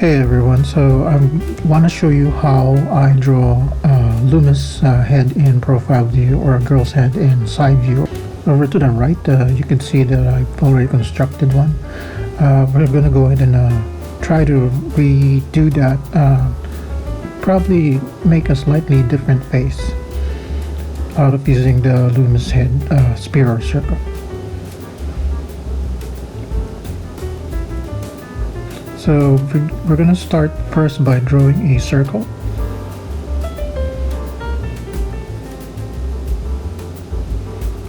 Hey everyone, so I want to show you how I draw a Loomis head in profile view or a girl's head in side view. Over to the right, you can see that I've already constructed one. We're going to go ahead and try to redo that, probably make a slightly different face out of using the Loomis head sphere or circle. So we're going to start first by drawing a circle.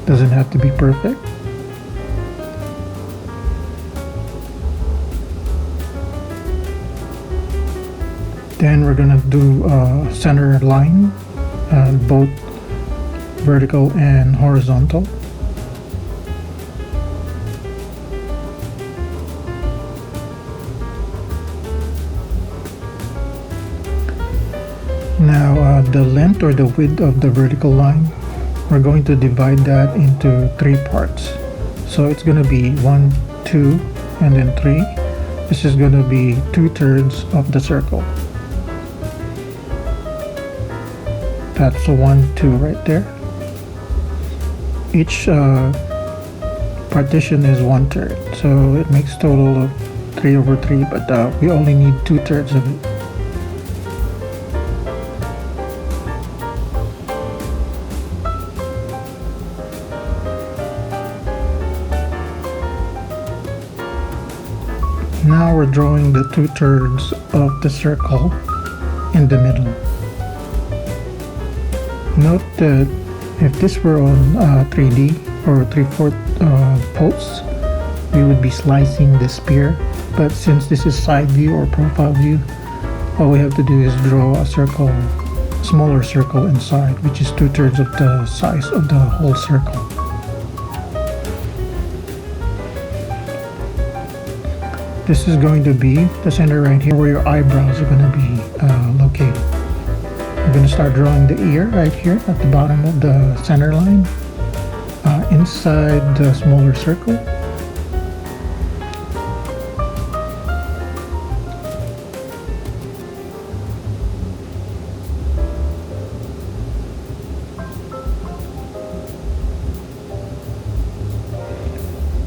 Doesn't have to be perfect. Then we're going to do a center line, both vertical and horizontal. Now the length or the width of the vertical line, we're going to divide that into 3 parts. So it's going to be 1, 2, and then 3. This is going to be 2/3 of the circle. That's 1, 2 right there. Each partition is 1/3, so it makes total of 3/3, but we only need 2/3 of it. Now we're drawing the 2/3 of the circle in the middle. Note that if this were on 3D or 3/4 posts, we would be slicing the sphere, but since this is side view or profile view, all we have to do is draw a circle, smaller circle inside, which is 2/3 of the size of the whole circle. This is going to be the center right here where your eyebrows are going to be located. I'm going to start drawing the ear right here at the bottom of the center line, inside the smaller circle.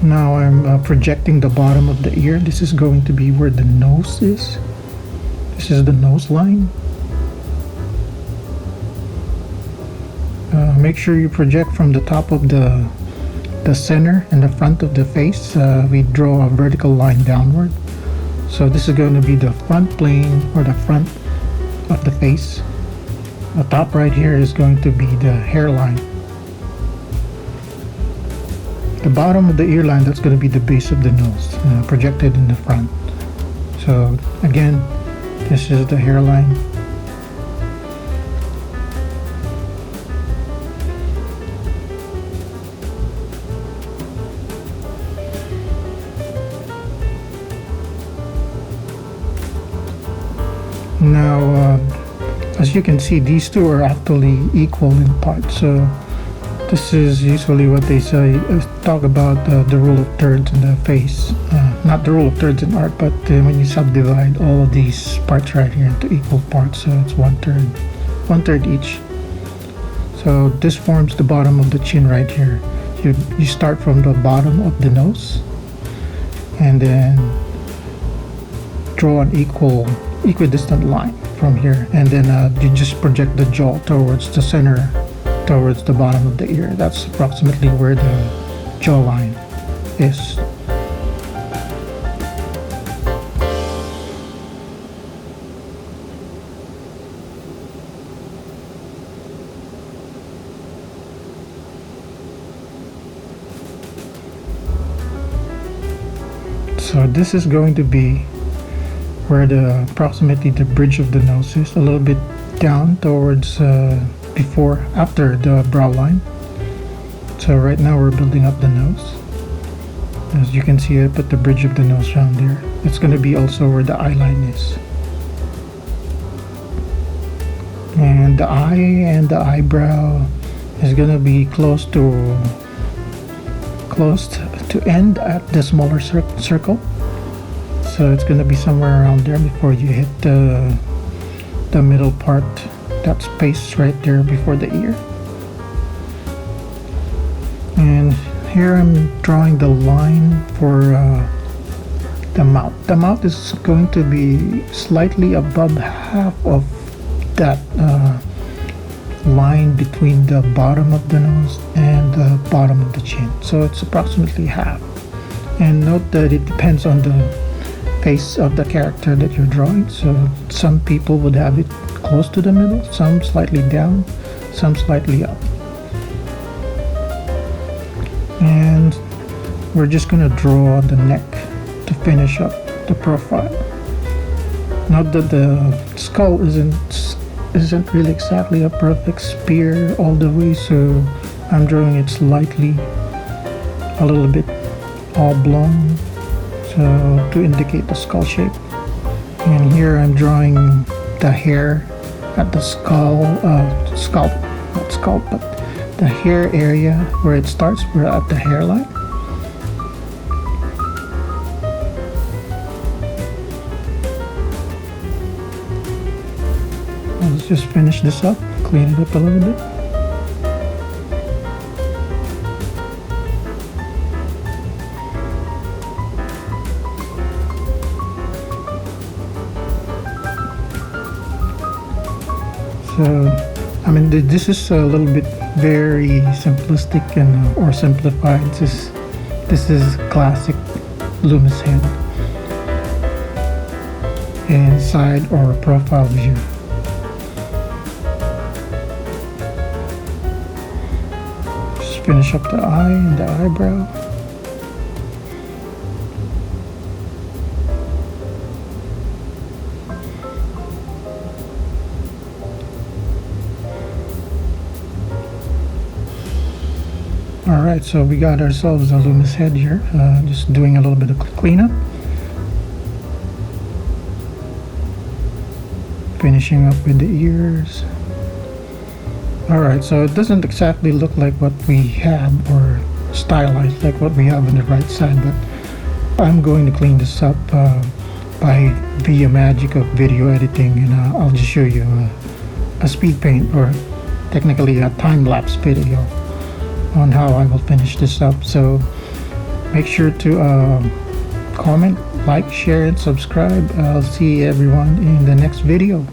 Now I'm projecting the bottom of the ear. This is going to be where the nose is. This is the nose line. Make sure you project from the top of the center and the front of the face. We draw a vertical line downward. So this is going to be the front plane or the front of the face. The top right here is going to be the hairline. The bottom of the ear line, that's going to be the base of the nose, projected in the front. So again, this is the hairline. Now, as you can see, these two are actually equal in parts. So this is usually what they say, talk about the rule of thirds in the face. Not the rule of thirds in art, but when you subdivide all of these parts right here into equal parts, so it's 1/3 each. So this forms the bottom of the chin right here. You start from the bottom of the nose and then draw an equidistant line from here, and then you just project the jaw towards the center, towards the bottom of the ear. That's approximately where the jawline is. So this is going to be where approximately the bridge of the nose is, a little bit down towards after the brow line. So right now we're building up the nose. As you can see, I put the bridge of the nose around there. It's going to be also where the eye line is. And the eye and the eyebrow is going to be close to end at the smaller circle. so it's going to be somewhere around there before you hit the middle part, that space right there before the ear. And here I'm drawing the line for the mouth. The mouth is going to be slightly above half of that line between the bottom of the nose and the bottom of the chin. So it's approximately half. And note that it depends on the face of the character that you're drawing. So some people would have it close to the middle, some slightly down, some slightly up. And we're just going to draw the neck to finish up the profile. Note that the skull isn't really exactly a perfect spear all the way, so I'm drawing it slightly a little bit oblong, so to indicate the skull shape. And here I'm drawing the hair at the scalp, but the hair area where it starts. We're at the hairline. Let's just finish this up, clean it up a little bit. So, I mean, this is a little bit very simplistic and or simplified. This is classic Loomis head and side or profile view. Just finish up the eye and the eyebrow. Alright, so we got ourselves a Loomis head here, just doing a little bit of cleanup. Finishing up with the ears. Alright, so it doesn't exactly look like what we have or stylized like what we have on the right side, but I'm going to clean this up by via magic of video editing, and I'll just show you a speed paint, or technically a time-lapse video on how I will finish this up. So make sure to comment, like, share, and subscribe. I'll see everyone in the next video.